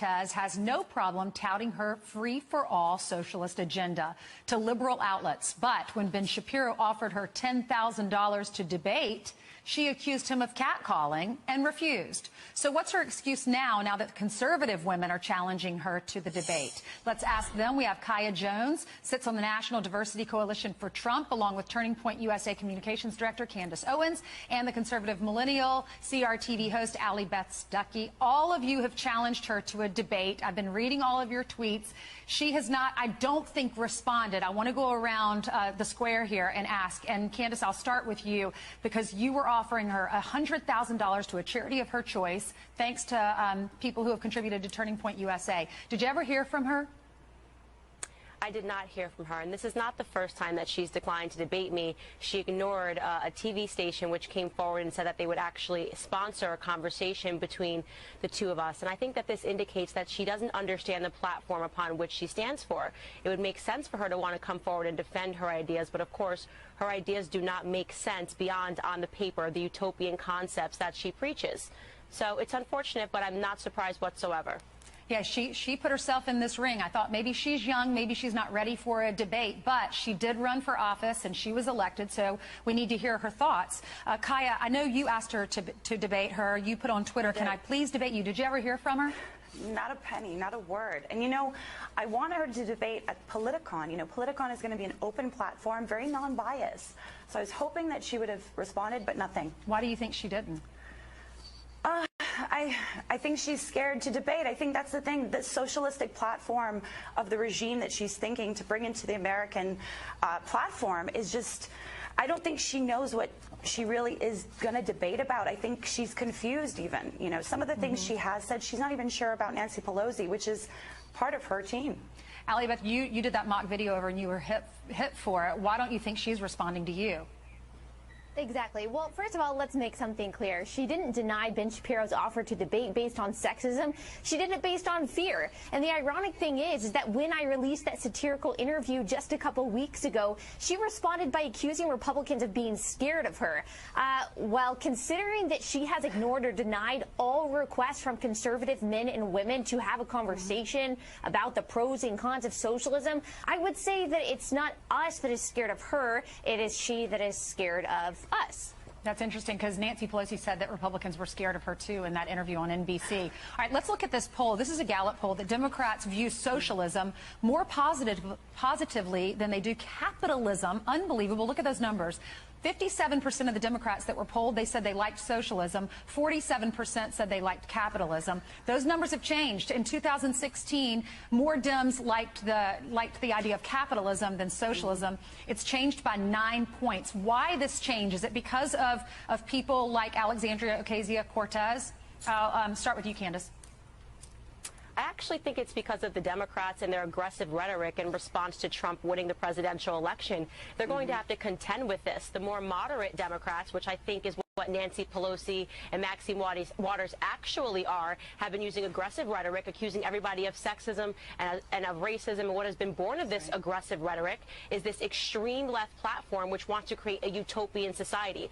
Ocasio-Cortez has no problem touting her free-for-all socialist agenda to liberal outlets. But when Ben Shapiro offered her $10,000 to debate, she accused him of catcalling and refused. So what's her excuse now that conservative women are challenging her to the debate? Let's ask them. We have Kaya Jones, sits on the National Diversity Coalition for Trump, along with Turning Point USA Communications Director Candace Owens, and the conservative millennial CRTV host Allie Beth Stuckey. All of you have challenged her to a debate. I've been reading all of your tweets. She has not, I don't think, responded. I want to go around the square here and ask. And Candace, I'll start with you, because you were offering her $100,000 to a charity of her choice, thanks to people who have contributed to Turning Point USA. Did you ever hear from her? I did not hear from her, and this is not the first time that she's declined to debate me. She ignored a TV station which came forward and said that they would actually sponsor a conversation between the two of us. And I think that this indicates that she doesn't understand the platform upon which she stands for. It would make sense for her to want to come forward and defend her ideas, but of course her ideas do not make sense beyond on the paper, the utopian concepts that she preaches. So it's unfortunate, but I'm not surprised whatsoever. Yeah, she put herself in this ring. I thought maybe she's young, maybe she's not ready for a debate, but she did run for office and she was elected, so we need to hear her thoughts. Kaya, I know you asked her to debate her. You put on Twitter, "Can I please debate you?" Did you ever hear from her? Not a penny, not a word. And, you know, I want her to debate at Politicon. You know, Politicon is going to be an open platform, very non-biased. So I was hoping that she would have responded, but nothing. Why do you think she didn't? I think she's scared to debate. I think that's the thing. The socialistic platform of the regime that she's thinking to bring into the American platform is just, I don't think she knows what she really is going to debate about. I think she's confused even. You know, some of the things she has said, she's not even sure about Nancy Pelosi, which is part of her team. Allie Beth, you did that mock video over and you were hit for it. Why don't you think she's responding to you? Exactly. Well, first of all, let's make something clear. She didn't deny Ben Shapiro's offer to debate based on sexism. She did it based on fear. And the ironic thing is that when I released that satirical interview just a couple weeks ago, she responded by accusing Republicans of being scared of her. Well, considering that she has ignored or denied all requests from conservative men and women to have a conversation about the pros and cons of socialism, I would say that it's not us that is scared of her. It is she that is scared of us. That's interesting, because Nancy Pelosi said that Republicans were scared of her, too, in that interview on NBC. All right, let's look at this poll. This is a Gallup poll that Democrats view socialism more positively than they do capitalism. Unbelievable. Look at those numbers. 57% of the Democrats that were polled, they said they liked socialism. 47% said they liked capitalism. Those numbers have changed. In 2016, more Dems liked the idea of capitalism than socialism. It's changed by 9 points. Why this change? Is it because of people like Alexandria Ocasio-Cortez? I'll start with you, Candace. I actually think it's because of the Democrats and their aggressive rhetoric in response to Trump winning the presidential election. They're going to have to contend with this. The more moderate Democrats, which I think is what Nancy Pelosi and Maxine Waters actually are, have been using aggressive rhetoric, accusing everybody of sexism and of racism. And what has been born of this aggressive rhetoric is this extreme left platform which wants to create a utopian society,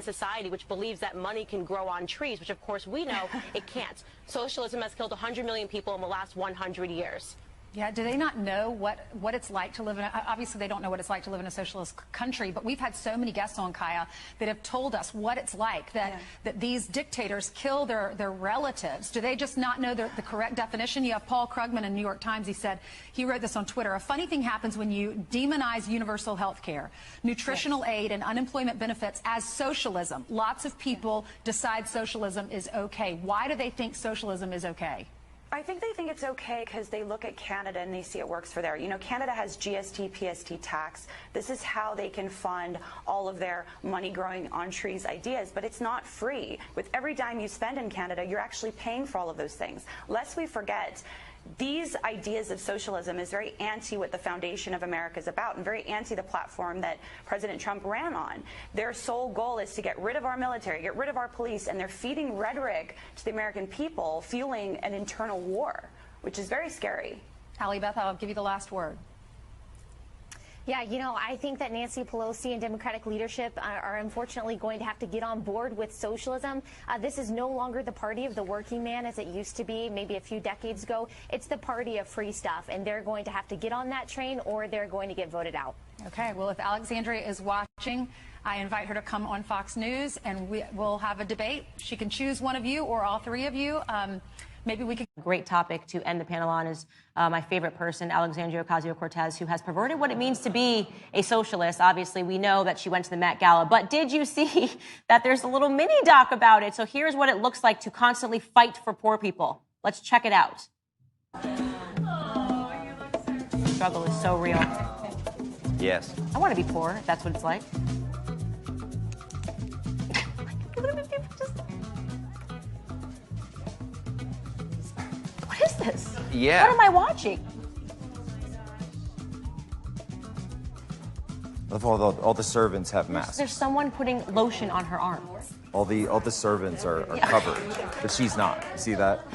society which believes that money can grow on trees, which of course we know it can't. Socialism has killed 100 million people in the last 100 years. Yeah, do they not know what it's like to live in obviously they don't know what it's like to live in a socialist country, but we've had so many guests on, Kaya, that have told us what it's like, that these dictators kill their relatives. Do they just not know the correct definition? You have Paul Krugman in New York Times. He wrote this on Twitter. A funny thing happens when you demonize universal health care, nutritional aid, and unemployment benefits as socialism. Lots of people decide socialism is okay. Why do they think socialism is okay? I think they think it's okay because they look at Canada and they see it works for there. You know, Canada has GST, PST tax. This is how they can fund all of their money growing on trees ideas, but it's not free. With every dime you spend in Canada, you're actually paying for all of those things. Lest we forget, these ideas of socialism is very anti what the foundation of America is about, and very anti the platform that President Trump ran on. Their sole goal is to get rid of our military, get rid of our police, and they're feeding rhetoric to the American people, fueling an internal war, which is very scary. Allie Beth, I'll give you the last word. Yeah, you know, I think that Nancy Pelosi and Democratic leadership are unfortunately going to have to get on board with socialism. This is no longer the party of the working man as it used to be maybe a few decades ago. It's the party of free stuff, and they're going to have to get on that train or they're going to get voted out. Okay, well, if Alexandria is watching, I invite her to come on Fox News, and we'll have a debate. She can choose one of you or all three of you. Maybe we could. Great topic to end the panel on is my favorite person, Alexandria Ocasio-Cortez, who has perverted what it means to be a socialist. Obviously, we know that she went to the Met Gala, but did you see that there's a little mini doc about it? So here's what it looks like to constantly fight for poor people. Let's check it out. The struggle is so real. Yes. I want to be poor, if that's what it's like. What is this? Yeah. What am I watching? All the servants have masks. There's someone putting lotion on her arm. All the servants are covered, but she's not. See that?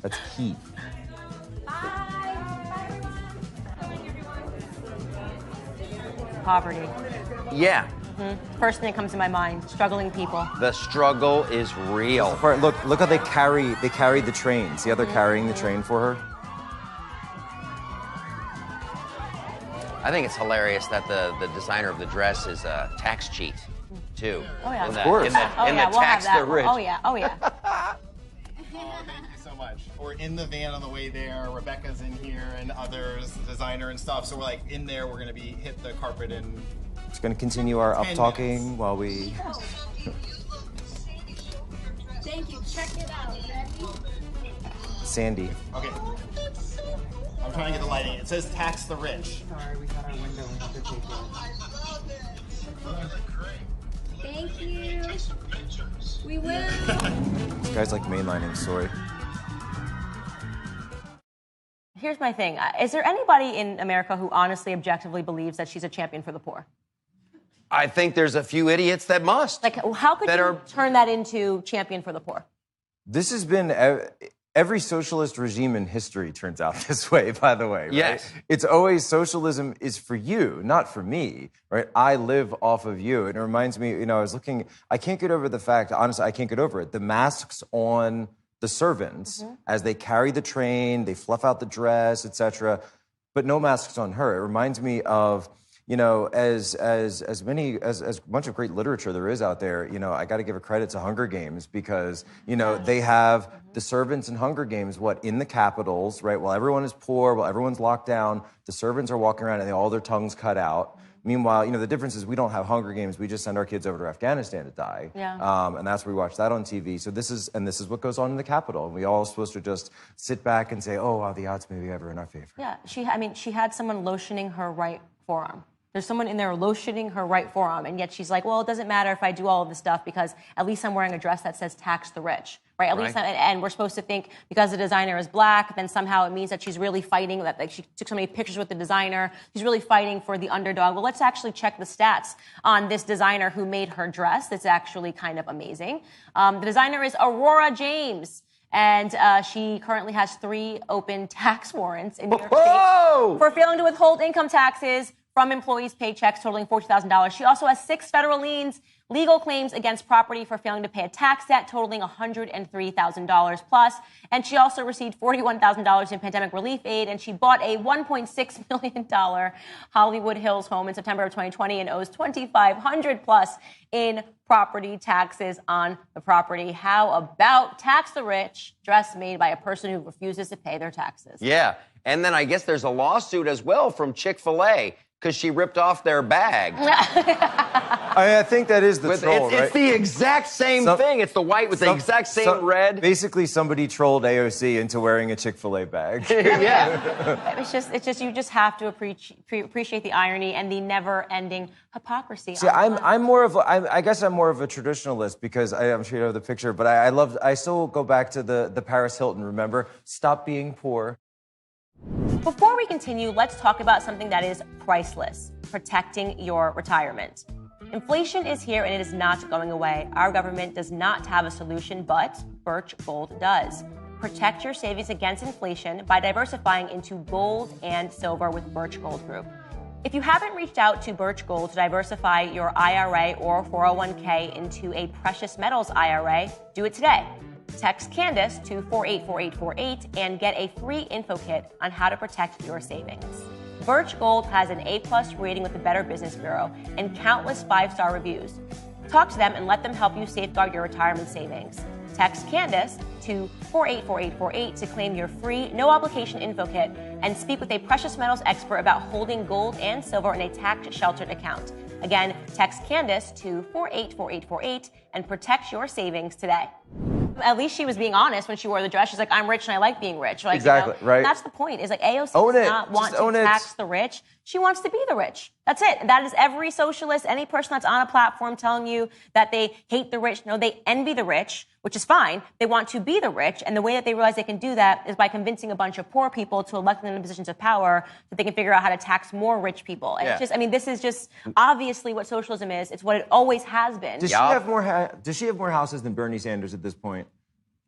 That's heat. Poverty. Yeah. First thing that comes to my mind, struggling people. The struggle is real. Look how they carry the train. See how they're carrying the train for her? I think it's hilarious that the designer of the dress is a tax cheat, too. Oh, yeah. Of course. In the tax the rich. Oh, yeah. Oh, thank you so much. We're in the van on the way there. Rebecca's in here and others, the designer and stuff. So we're like in there. We're gonna hit the carpet and. Just gonna continue our up talking while we. Thank you. Check it out. Ready? Sandy. Okay. I'm trying to get the lighting. It says tax the rich. Sorry, we got our window. We have to take it. Thank you. We will. This guy's like mainlining story. Here's my thing. Is there anybody in America who honestly, objectively believes that she's a champion for the poor? I think there's a few idiots that must. Like, how could you turn that into champion for the poor? This has been every socialist regime in history turns out this way, by the way. Right? Yes. It's always socialism is for you, not for me, right? I live off of you. And it reminds me, I was looking, I can't get over the fact, honestly, I can't get over it. The masks on the servants as they carry the train, they fluff out the dress, etc., but no masks on her. It reminds me of, as much of great literature there is out there, I got to give a credit to Hunger Games because, they have the servants in Hunger Games, in the capitals, right? While everyone is poor, while everyone's locked down, the servants are walking around and they all their tongues cut out. Meanwhile, the difference is we don't have Hunger Games. We just send our kids over to Afghanistan to die. Yeah. And that's where we watch that on TV. So this is what goes on in the Capitol. And we all are supposed to just sit back and say, oh, wow, the odds may be ever in our favor. Yeah, she had someone lotioning her right forearm. There's someone in there lotioning her right forearm, and yet she's like, well, it doesn't matter if I do all of this stuff because at least I'm wearing a dress that says tax the rich, right? At least, and we're supposed to think because the designer is black, then somehow it means that she's really fighting, that she took so many pictures with the designer. She's really fighting for the underdog. Well, let's actually check the stats on this designer who made her dress. That's actually kind of amazing. The designer is Aurora James. And she currently has 3 open tax warrants in New York State for failing to withhold income taxes from employees' paychecks totaling $40,000. She also has 6 federal legal claims against property for failing to pay a tax debt totaling $103,000 plus. And she also received $41,000 in pandemic relief aid, and she bought a $1.6 million Hollywood Hills home in September of 2020 and owes $2,500 plus in property taxes on the property. How about tax the rich, dress made by a person who refuses to pay their taxes? Yeah. And then I guess there's a lawsuit as well from Chick-fil-A because she ripped off their bag. I think that is the troll, right? It's the exact same thing. It's the white with the exact same red. Basically, somebody trolled AOC into wearing a Chick-fil-A bag. Yeah. It's just you just have to appreciate the irony and the never-ending hypocrisy. See, I guess I'm more of a traditionalist because I'm sure you know the picture, but I still go back to the Paris Hilton. Remember, stop being poor. Before we continue, let's talk about something that is priceless: protecting your retirement. Inflation is here and it is not going away. Our government does not have a solution, but Birch Gold does. Protect your savings against inflation by diversifying into gold and silver with Birch Gold Group. If you haven't reached out to Birch Gold to diversify your IRA or 401k into a precious metals IRA, do it today. Text Candace to 484848 and get a free info kit on how to protect your savings. Birch Gold has an A+ rating with the Better Business Bureau and countless 5-star reviews. Talk to them and let them help you safeguard your retirement savings. Text Candace to 484848 to claim your free, no-obligation info kit and speak with a precious metals expert about holding gold and silver in a tax-sheltered account. Again, text Candace to 484848 and protect your savings today. At least she was being honest when she wore the dress. She's like, I'm rich and I like being rich. Like, exactly, right. And that's the point. Is like AOC own does it. not want Just to tax the rich. She wants to be the rich. That's it. That is every socialist, any person that's on a platform telling you that they hate the rich. No, they envy the rich, which is fine. They want to be the rich. And the way that they realize they can do that is by convincing a bunch of poor people to elect them in positions of power so they can figure out how to tax more rich people. And it's just, I mean, this is just obviously what socialism is. It's what it always has been. Does she have more houses than Bernie Sanders at this point?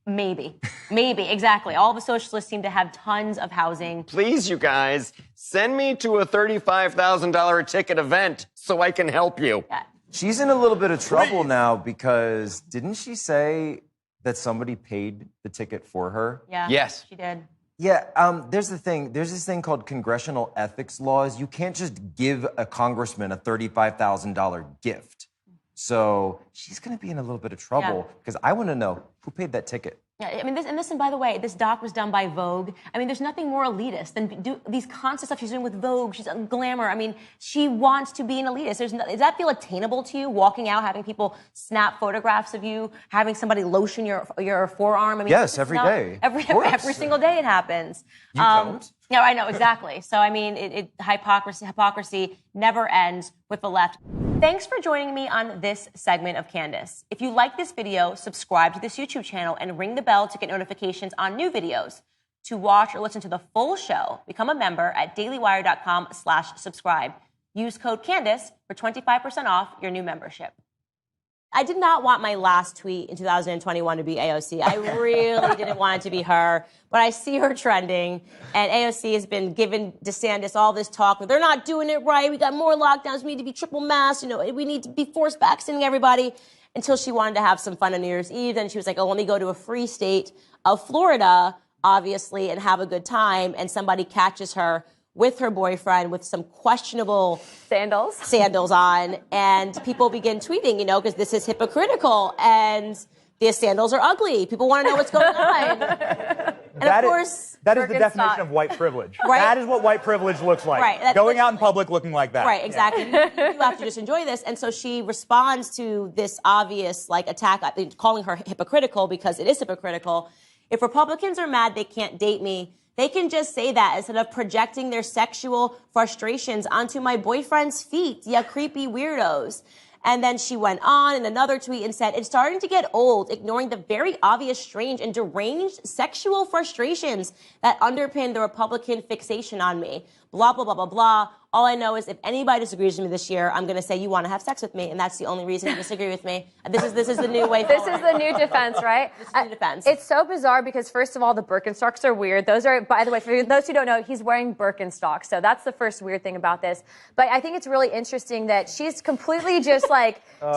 Maybe, exactly. All the socialists seem to have tons of housing. Please, you guys, send me to a $35,000 ticket event so I can help you. Yeah. She's in a little bit of trouble now because didn't she say that somebody paid the ticket for her? Yeah. Yes. She did. Yeah, there's the thing. There's this thing called congressional ethics laws. You can't just give a congressman a $35,000 gift. So she's going to be in a little bit of trouble because I want to know who paid that ticket. Yeah, I mean, and by the way, this doc was done by Vogue. I mean, there's nothing more elitist than do these constant stuff she's doing with Vogue. She's on Glamour. I mean, she wants to be an elitist. Does that feel attainable to you? Walking out, having people snap photographs of you, having somebody lotion your forearm. I mean, yes, every day. Every single day it happens. You don't. Yeah, I know, exactly. So, I mean, hypocrisy never ends with the left. Thanks for joining me on this segment of Candace. If you like this video, subscribe to this YouTube channel and ring the bell to get notifications on new videos. To watch or listen to the full show, become a member at dailywire.com/subscribe. Use code Candace for 25% off your new membership. I did not want my last tweet in 2021 to be AOC. I really didn't want it to be her. But I see her trending, and AOC has been giving DeSantis all this talk. They're not doing it right. We got more lockdowns. We need to be triple masked. You know, we need to be forced vaccinating everybody. Until she wanted to have some fun on New Year's Eve. Then she was like, oh, let me go to a free state of Florida, obviously, and have a good time. And somebody catches her with her boyfriend with some questionable sandals on, and people begin tweeting, you know, because this is hypocritical and the sandals are ugly. People want to know what's going on. And that of course, that is the definition of white privilege. Right? That is what white privilege looks like. Right. Going out in public looking like that. Right, exactly. You have to just enjoy this. And so she responds to this obvious attack, calling her hypocritical because it is hypocritical. If Republicans are mad they can't date me, they can just say that instead of projecting their sexual frustrations onto my boyfriend's feet. Yeah, creepy weirdos. And then she went on in another tweet and said, it's starting to get old, ignoring the very obvious, strange, and deranged sexual frustrations that underpin the Republican fixation on me. Blah, blah, blah, blah, blah. All I know is if anybody disagrees with me this year, I'm going to say, you want to have sex with me. And that's the only reason you disagree with me. This is the new way forward. This is the new defense, right? This is the new defense. It's so bizarre because, first of all, the Birkenstocks are weird. Those are, by the way, for those who don't know, he's wearing Birkenstocks. So that's the first weird thing about this. But I think it's really interesting that she's completely just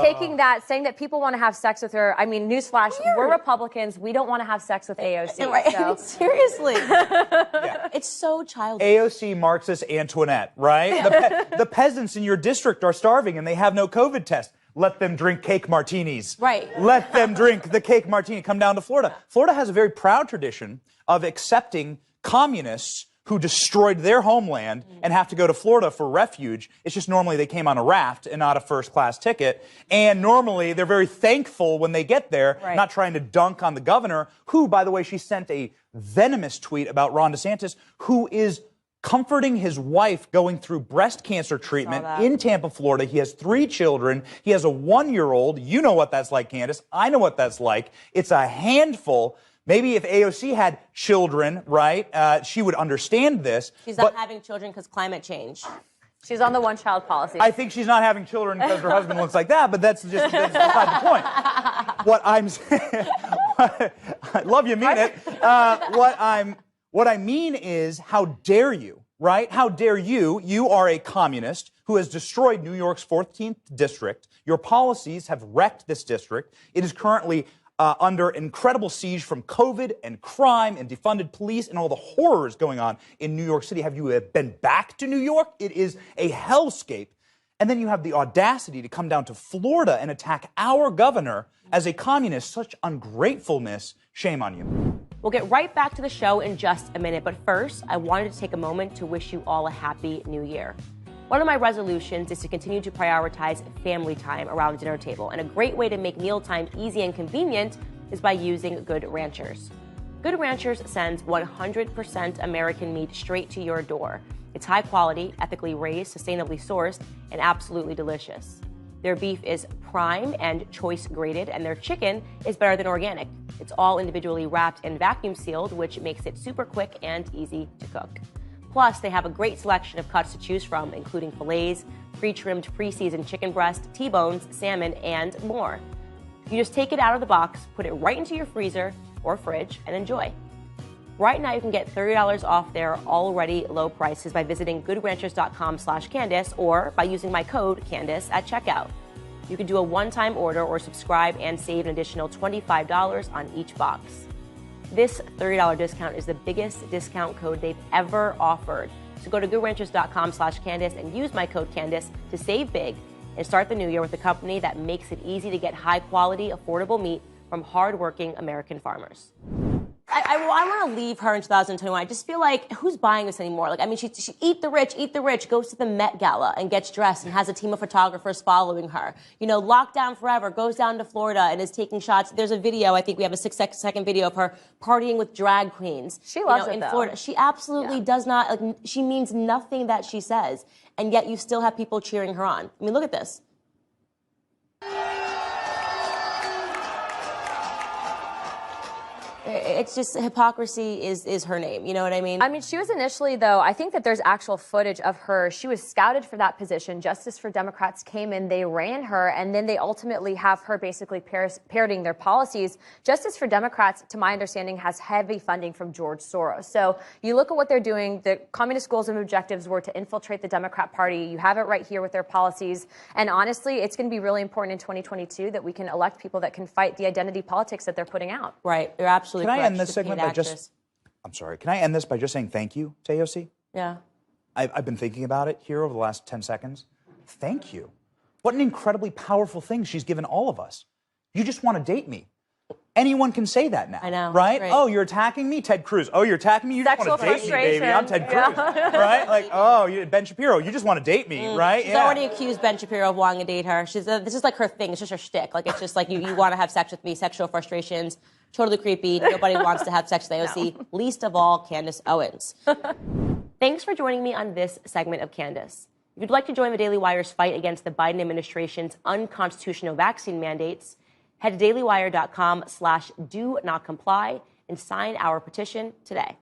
taking that, saying that people want to have sex with her. I mean, newsflash, we're Republicans. We don't want to have sex with AOC. Right. So. Seriously. It's so childish. AOC Marxist Antoinette, right? The peasants in your district are starving and they have no COVID test. Let them drink cake martinis. Right. Let them drink the cake martini. Come down to Florida. Florida has a very proud tradition of accepting communists who destroyed their homeland and have to go to Florida for refuge. It's just normally they came on a raft and not a first-class ticket. And normally they're very thankful when they get there, not trying to dunk on the governor, who, by the way, she sent a venomous tweet about Ron DeSantis, who is comforting his wife going through breast cancer treatment in Tampa, Florida. He has 3 children. He has a 1-year-old. You know what that's like, Candace. I know what that's like. It's a handful. Maybe if AOC had children, right, she would understand this. She's not having children because climate change. She's on the one-child policy. I think she's not having children because her husband looks like that, but that's beside the point. What I'm saying, I love you, mean it. What I mean is, how dare you, right? How dare you? You are a communist who has destroyed New York's 14th district. Your policies have wrecked this district. It is currently under incredible siege from COVID and crime and defunded police and all the horrors going on in New York City. Have you been back to New York? It is a hellscape. And then you have the audacity to come down to Florida and attack our governor as a communist. Such ungratefulness. Shame on you. We'll get right back to the show in just a minute, but first, I wanted to take a moment to wish you all a happy new year. One of my resolutions is to continue to prioritize family time around the dinner table, and a great way to make mealtime easy and convenient is by using Good Ranchers. Good Ranchers sends 100% American meat straight to your door. It's high quality, ethically raised, sustainably sourced, and absolutely delicious. Their beef is prime and choice graded, and their chicken is better than organic. It's all individually wrapped and vacuum sealed, which makes it super quick and easy to cook. Plus, they have a great selection of cuts to choose from, including fillets, pre-trimmed, pre-seasoned chicken breast, T-bones, salmon, and more. You just take it out of the box, put it right into your freezer or fridge, and enjoy. Right now, you can get $30 off their already low prices by visiting goodranchers.com/Candace or by using my code Candace at checkout. You can do a one-time order or subscribe and save an additional $25 on each box. This $30 discount is the biggest discount code they've ever offered. So go to goodranchers.com/Candace and use my code Candace to save big and start the new year with a company that makes it easy to get high-quality, affordable meat from hardworking American farmers. I want to leave her in 2021. I just feel like, who's buying this anymore? Like, I mean, she eat the rich, goes to the Met Gala and gets dressed and has a team of photographers following her. You know, lockdown forever, goes down to Florida and is taking shots. There's a video, I think we have a 6-second video of her partying with drag queens. She loves it, in though. Florida. She absolutely does not, like, she means nothing that she says. And yet you still have people cheering her on. I mean, look at this. It's just hypocrisy is her name. You know what I mean? I mean, she was initially, though, I think that there's actual footage of her. She was scouted for that position. Justice for Democrats came in, they ran her, and then they ultimately have her basically parroting their policies. Justice for Democrats, to my understanding, has heavy funding from George Soros. So you look at what they're doing. The communist goals and objectives were to infiltrate the Democrat Party. You have it right here with their policies. And honestly, it's going to be really important in 2022 that we can elect people that can fight the identity politics that they're putting out. Right. You're absolutely Can I correct. end this segment by just... I'm sorry. Can I end this by just saying thank you to AOC? Yeah. I've been thinking about it here over the last 10 seconds. Thank you. What an incredibly powerful thing she's given all of us. You just want to date me. Anyone can say that now. I know. Right? Right. Oh, you're attacking me? Ted Cruz. Oh, you're attacking me? You just want to date me, baby. I'm Ted Cruz. Right? Like, oh, Ben Shapiro, you just want to date me, right? She's already accused Ben Shapiro of wanting to date her. This is like her thing. It's just her shtick. Like, it's just like you want to have sex with me, sexual frustrations. Totally creepy. Nobody wants to have sex with AOC, least of all Candace Owens. Thanks for joining me on this segment of Candace. If you'd like to join the Daily Wire's fight against the Biden administration's unconstitutional vaccine mandates, head to dailywire.com/do-not-comply and sign our petition today.